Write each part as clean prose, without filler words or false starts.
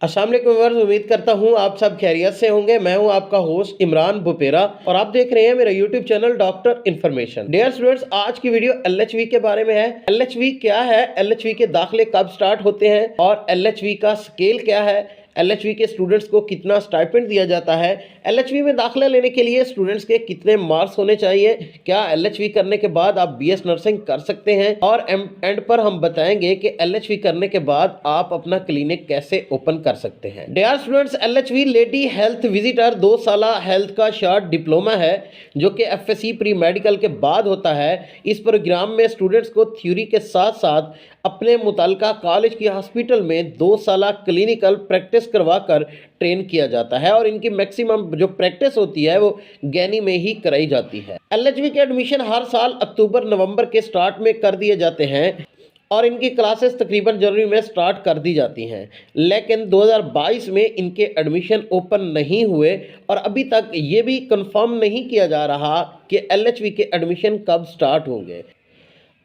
अस्सलाम वालेकुम व्यूअर्स, उम्मीद करता हूँ आप सब खैरियत से होंगे। मैं हूँ आपका होस्ट इमरान बुपेरा और आप देख रहे हैं मेरा YouTube channel doctor information. Dear students, आज की वीडियो एलएचवी के बारे में है। एलएचवी क्या है, एलएचवी के दाखिले कब स्टार्ट होते हैं और एलएचवी का स्केल क्या है, एलएचवी के स्टूडेंट्स को कितना स्टाइपेंड दिया जाता है, एलएचवी में दाखिला लेने के लिए स्टूडेंट्स के कितने मार्क्स होने चाहिए, क्या एलएचवी करने के बाद आप बीएस नर्सिंग कर सकते हैं और एंड पर हम बताएंगे कि एलएचवी करने के बाद आप अपना क्लिनिक कैसे ओपन कर सकते हैं। Dear students, LHV lady health visitor 2 साल हेल्थ का शॉर्ट डिप्लोमा है जो कि एफएससी प्री मेडिकल के बाद होता है। इस प्रोग्राम में स्टूडेंट्स को थ्योरी के साथ साथ अपने मुतल्लिका कॉलेज की हॉस्पिटल में 2 साल क्लिनिकल प्रैक्टिस करवाकर ट्रेन किया जाता है और इनकी मैक्सिमम जो प्रैक्टिस होती है वो गैनी में ही कराई जाती है। एलएचवी के एडमिशन हर साल अक्टूबर नवंबर के स्टार्ट में कर दिए जाते हैं और इनकी क्लासेस तकरीबन जनवरी में स्टार्ट कर दी जाती हैं, लेकिन 2022 में इनके एडमिशन ओपन नहीं हुए और अभी तक ये भी कंफर्म नहीं किया जा रहा कि एलएचवी के एडमिशन कब स्टार्ट होंगे।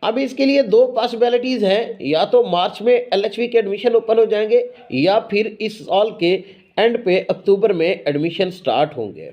अब इसके लिए 2 पॉसिबिलिटीज़ हैं, या तो मार्च में एलएचवी के एडमिशन ओपन हो जाएंगे या फिर इस साल के एंड पे अक्टूबर में एडमिशन स्टार्ट होंगे।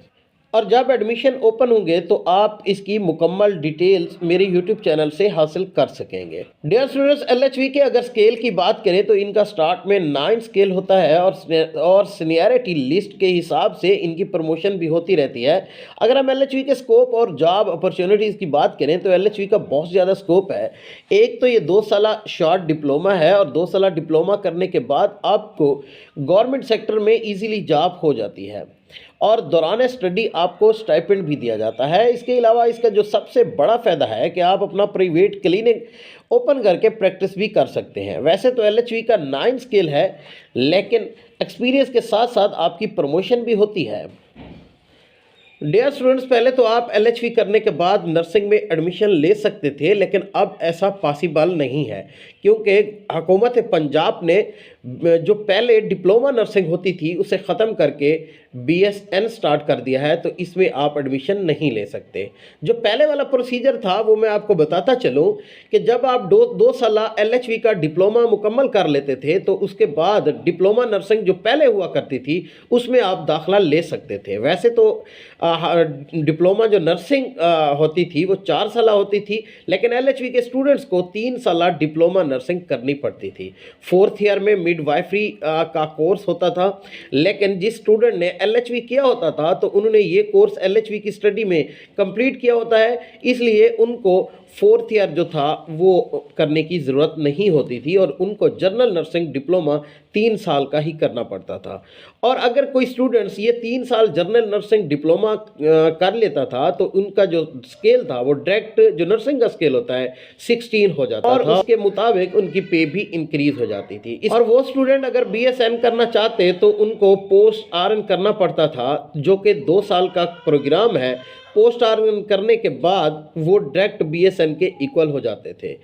और जब एडमिशन ओपन होंगे तो आप इसकी मुकम्मल डिटेल्स मेरे यूट्यूब चैनल से हासिल कर सकेंगे। डियर स्टूडेंट्स, एलएचवी के अगर स्केल की बात करें तो इनका स्टार्ट में 9 स्केल होता है और सीनियरिटी लिस्ट के हिसाब से इनकी प्रमोशन भी होती रहती है। अगर हम एलएचवी के स्कोप और जॉब अपॉर्चुनिटीज़ की बात करें तो एलएचवी का बहुत ज़्यादा स्कोप है। एक तो ये 2 साल शॉर्ट डिप्लोमा है और 2 साल डिप्लोमा करने के बाद आपको गवर्नमेंट सेक्टर में ईजीली जॉब हो जाती है और दौरान स्टडी आपको स्टाइपेंड भी दिया जाता है। इसके अलावा इसका जो सबसे बड़ा फ़ायदा है कि आप अपना प्राइवेट क्लिनिक ओपन करके प्रैक्टिस भी कर सकते हैं। वैसे तो एलएचवी का 9 स्केल है, लेकिन एक्सपीरियंस के साथ साथ आपकी प्रमोशन भी होती है। डियर स्टूडेंट्स, पहले तो आप एलएचवी करने के बाद नर्सिंग में एडमिशन ले सकते थे, लेकिन अब ऐसा पॉसिबल नहीं है क्योंकि हुकूमत पंजाब ने जो पहले डिप्लोमा नर्सिंग होती थी उसे ख़त्म करके बीएसएन स्टार्ट कर दिया है, तो इसमें आप एडमिशन नहीं ले सकते। जो पहले वाला प्रोसीजर था वो मैं आपको बताता चलूँ कि जब आप 2 साल एलएचवी का डिप्लोमा मुकम्मल कर लेते थे तो उसके बाद डिप्लोमा नर्सिंग जो पहले हुआ करती थी उसमें आप दाखिला ले सकते थे। वैसे तो डिप्लोमा जो नर्सिंग होती थी वो 4 साल होती थी, लेकिन एलएचवी के स्टूडेंट्स को 3 साल डिप्लोमा नर्सिंग करनी पड़ती थी। 4th ईयर में मिडवाइफरी का कोर्स होता था, लेकिन जिस स्टूडेंट ने एलएचवी किया होता था तो उन्होंने ये कोर्स एलएचवी की स्टडी में कंप्लीट किया होता है, इसलिए उनको 4th ईयर जो था वो करने की ज़रूरत नहीं होती थी और उनको जनरल नर्सिंग डिप्लोमा 3 साल का ही करना पड़ता था। और अगर कोई स्टूडेंट्स ये 3 साल जनरल नर्सिंग डिप्लोमा कर लेता था तो उनका जो स्केल था वो डायरेक्ट जो नर्सिंग का स्केल होता है 16 हो जाता था और उसके मुताबिक उनकी पे भी इंक्रीज हो जाती थी। और वो स्टूडेंट अगर बीएसएन करना चाहते तो उनको पोस्ट आरएन करना पड़ता था, जो कि 2 साल का प्रोग्राम है। पोस्ट आरएन करने के बाद वो डायरेक्ट बीएसएन के इक्वल हो जाते थे।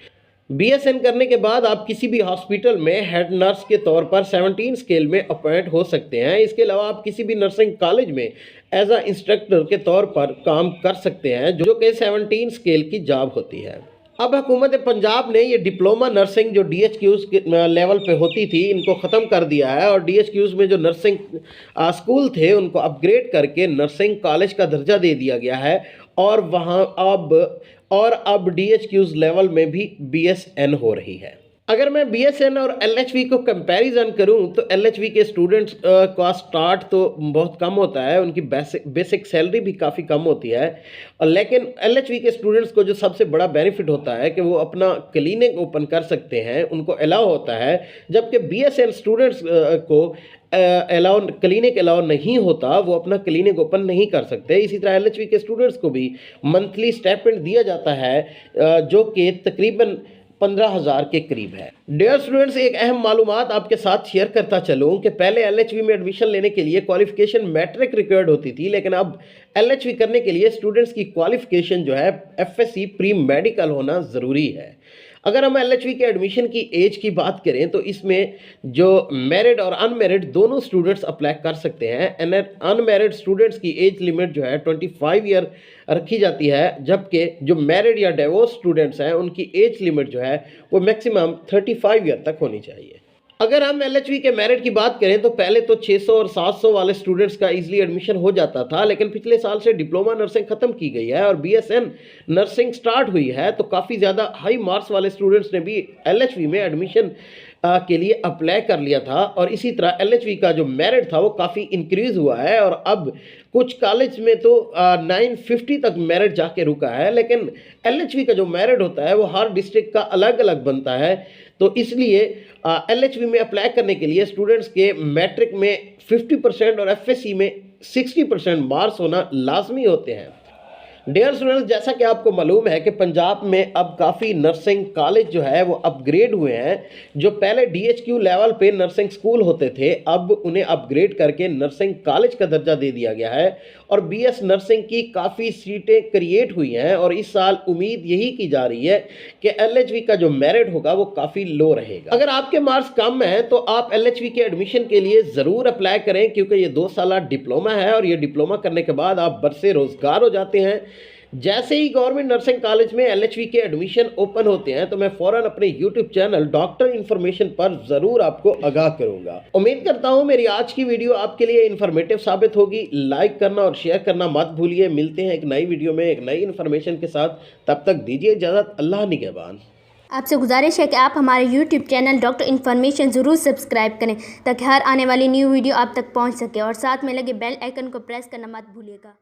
बीएसएन करने के बाद आप किसी भी हॉस्पिटल में हेड नर्स के तौर पर 17 स्केल में अपॉइंट हो सकते हैं। इसके अलावा आप किसी भी नर्सिंग कॉलेज में एज अ इंस्ट्रक्टर के तौर पर काम कर सकते हैं, जो कि 17 स्केल की जॉब होती है। अब हुकूमत पंजाब ने ये डिप्लोमा नर्सिंग जो डीएचक्यूज़ के लेवल पे होती थी इनको ख़त्म कर दिया है और डीएचक्यूज़ में जो नर्सिंग स्कूल थे उनको अपग्रेड करके नर्सिंग कॉलेज का दर्जा दे दिया गया है और वहाँ अब डीएचक्यूज़ लेवल में भी बीएसएन हो रही है। अगर मैं बीएसएन और एलएचवी को कंपैरिजन करूं तो एलएचवी के स्टूडेंट्स का स्टार्ट तो बहुत कम होता है, उनकी बेसिक सैलरी भी काफ़ी कम होती है, और लेकिन एलएचवी के स्टूडेंट्स को जो सबसे बड़ा बेनिफिट होता है कि वो अपना क्लिनिक ओपन कर सकते हैं, उनको अलाउ होता है, जबकि बीएसएन स्टूडेंट्स को क्लिनिक अलाउ नहीं होता, वो अपना क्लिनिक ओपन नहीं कर सकते। इसी तरह एलएचवी के स्टूडेंट्स को भी मंथली स्टाइपेंड दिया जाता है जो कि तकरीबन 15,000 के करीब है। डियर स्टूडेंट्स, एक अहम मालूमात आपके साथ शेयर करता चलूँ कि पहले एलएचवी में एडमिशन लेने के लिए क्वालिफिकेशन मैट्रिक रिक्वायर्ड होती थी, लेकिन अब एलएचवी करने के लिए स्टूडेंट्स की क्वालिफिकेशन जो है एफएससी प्री मेडिकल होना ज़रूरी है। अगर हम एलएचवी के एडमिशन की एज की बात करें तो इसमें जो मैरिड और अनमैरिड दोनों स्टूडेंट्स अप्लाई कर सकते हैं। अनमैरिड स्टूडेंट्स की एज लिमिट जो है 25 ईयर रखी जाती है, जबकि जो मैरिड या डिवोर्स स्टूडेंट्स हैं उनकी एज लिमिट जो है वो मैक्सिमम 35 ईयर तक होनी चाहिए। अगर हम एलएचवी के मेरिट की बात करें तो पहले तो 600 और 700 वाले स्टूडेंट्स का इजीली एडमिशन हो जाता था, लेकिन पिछले साल से डिप्लोमा नर्सिंग खत्म की गई है और बीएसएन नर्सिंग स्टार्ट हुई है, तो काफ़ी ज़्यादा हाई मार्क्स वाले स्टूडेंट्स ने भी एलएचवी में एडमिशन के लिए अप्लाई कर लिया था। और इसी तरह एलएचवी का जो मेरिट था वो काफ़ी इंक्रीज़ हुआ है और अब कुछ कॉलेज में तो 950 तक मेरिट जाके रुका है, लेकिन एलएचवी का जो मेरिट होता है वो हर डिस्ट्रिक्ट का अलग अलग बनता है। तो इसलिए एलएचवी में अप्लाई करने के लिए स्टूडेंट्स के मैट्रिक में 50% और एफएससी में 60% मार्क्स होना लाजमी होते हैं। डियर स्टूडेंट्स, जैसा कि आपको मालूम है कि पंजाब में अब काफ़ी नर्सिंग कॉलेज जो है वो अपग्रेड हुए हैं। जो पहले डीएचक्यू लेवल पे नर्सिंग स्कूल होते थे, अब उन्हें अपग्रेड करके नर्सिंग कॉलेज का दर्जा दे दिया गया है और बीएस नर्सिंग की काफ़ी सीटें क्रिएट हुई हैं। और इस साल उम्मीद यही की जा रही है कि एलएचवी का जो मेरिट होगा वो काफ़ी लो रहेगा। अगर आपके मार्क्स कम हैं तो आप एलएचवी के एडमिशन के लिए ज़रूर अप्लाई करें, क्योंकि ये 2 साल डिप्लोमा है और ये डिप्लोमा करने के बाद आप बरसे रोज़गार हो जाते हैं। जैसे ही गवर्नमेंट नर्सिंग कॉलेज में एलएचवी के एडमिशन ओपन होते हैं तो मैं फ़ौरन अपने यूट्यूब चैनल डॉक्टर इन्फॉर्मेशन पर ज़रूर आपको आगाह करूंगा। उम्मीद करता हूं मेरी आज की वीडियो आपके लिए इन्फॉर्मेटिव साबित होगी। लाइक करना और शेयर करना मत भूलिए। मिलते हैं एक नई वीडियो में एक नई इन्फॉर्मेशन के साथ, तब तक दीजिए इजाज़त। अल्लाह निगहबान। आपसे गुजारिश है कि आप हमारे YouTube चैनल डॉक्टर इन्फॉर्मेशन ज़रूर सब्सक्राइब करें ताकि हर आने वाली न्यू वीडियो आप तक पहुंच सके और साथ में लगे बेल आइकन को प्रेस करना मत भूलिएगा।